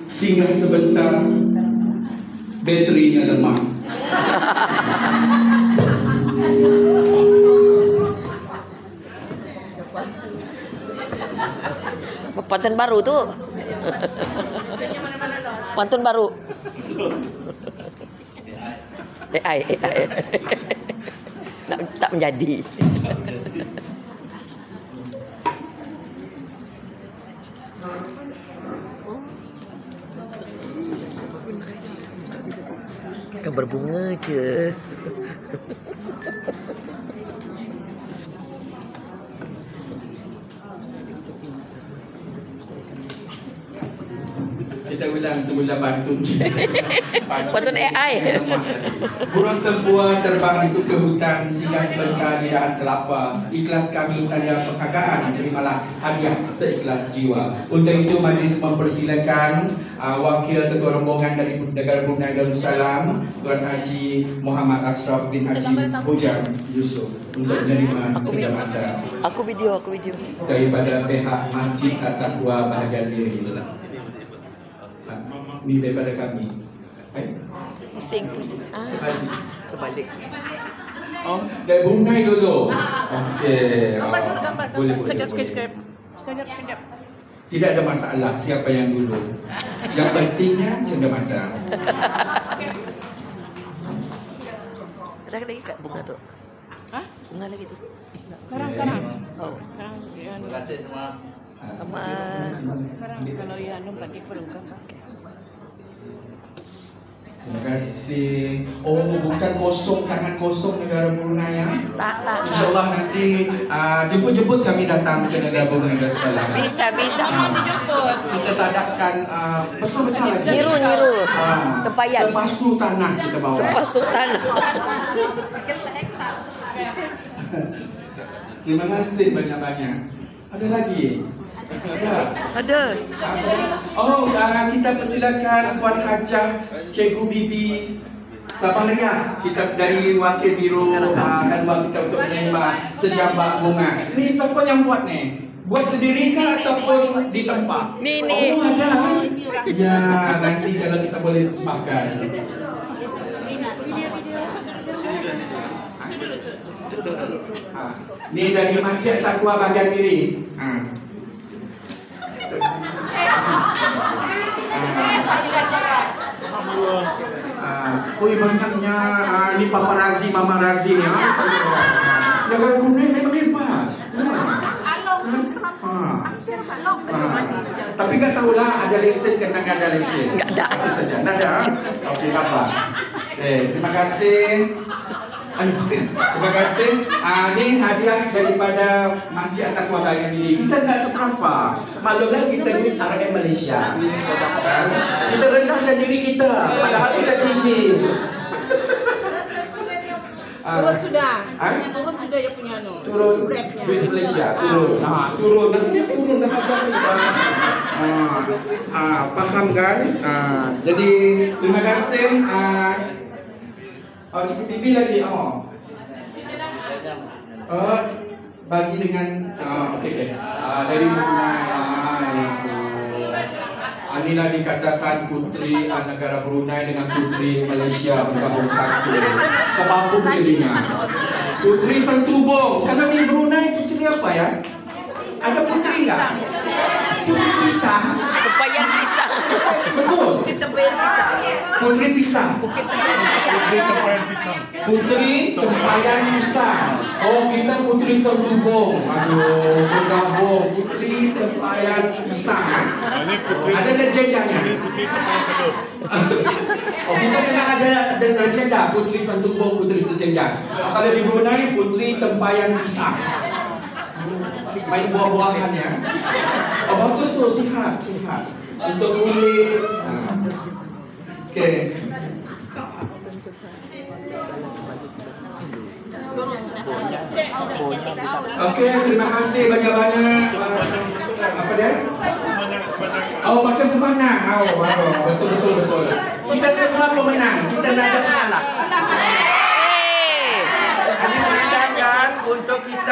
Singgah sebentar, baterinya lemah. Pantun baru tu. Pantun baru. AI. Tak menjadi. Kan berbunga je. Kita ulang semula pantun. Pantun AI. Burung tempua terbang ikut ke hutan, singgah sebentar di daan kelapa. Ikhlas kami tanda penghargaan, terimalah hadiah seikhlas jiwa. Untuk itu majlis mempersilakan Wakil Ketua Rombongan dari Negara Brunei Darussalam, Tuan Haji Muhammad Ashraf bin Haji Bujang Yusof untuk menerima cenderamata. Aku video. Daripada pihak Masjid At-Taqwa bahagian diri. Ini daripada kami. Pusing. Terbalik. Oh, dari Brunei dulu. Okey. Gambar. Boleh. Sekejap. Tidak ada masalah siapa yang dulu. Yang pentingnya cenderamata. Ada lagi kat bunga tu? Hah? Bunga lagi tu? Karang. Oh. Karang. Terima kasih semua. Sama. Karang kalau yang bagi perlukan. Terima kasih. Oh, bukan kosong, tangan kosong negara Brunei ya. Tak. InsyaAllah nanti jemput kami datang ke negara Brunei Darussalam. Bisa. Kita tadakkan besar-besar lagi. Nyiru. Tempayan. Sepasu tanah kita bawa. Sepasuk tanah. Terima kasih banyak-banyak. Ada lagi? Ada. Oh, kita persilakan Puan Hajah Cikgu Bibi Sabaria, kita dari Wakil Biro Halwa kita untuk menerima sejambak bunga. Ni siapa yang buat ni? Buat sendiri kah ataupun di tempat? Ni. Oh, ada. Ya, nanti kalau kita boleh makan. Ni dari Masjid Taqwa bahagian kiri. Banyaknya ni paparazi, mamarazi ni. Negara Brunei memang hebat. Tapi tak tahulah ada lesen ke tak ada lesen. Tak ada. Itu saja. Tak ada. Okey, tak apa. Terima kasih. Terima kasih. Ini hadiah daripada Masjid At-Taqwa bahagian ini. Kita tak seberapa. Maklumlah kita ni RM Malaysia. Kita rendahkan diri kita. Padahal kita tinggi. Turun sudah dia punya turun duit Malaysia. Turun. Nanti turun dah ada. Paham kan? Jadi terima kasih. Cikgu Bibi lagi. Bagi dengan okey. Dari Brunei. Inilah dikatakan puteri negara Brunei dengan puteri Malaysia bergabung satu. Kebabung jadinya. Puteri Santubong. Kalau di Brunei puteri apa ya? Ada puteri enggak? Puteri pisang. Tempayan pisang. Betul. Puteri pisang. Puteri tempayan pisang. Oh, kita puteri Santubong. Aduh, bergabung puteri tempayan pisang. Ada legendanya. Putri tempayan telur. Oh, kita memang ada legenda puteri Santubong, puteri sejenjang. Kalau di Brunei puteri tempayan pisang. Main buah-buahan ya. Oh, bagus tu, sihat. Untuk kulit. Okey. Okey, terima kasih banyak-banyak. Apa dia? Oh, macam pemenang. Betul. Kita semua pemenang. Kita nak ada pengalah. Ini menandakan untuk kita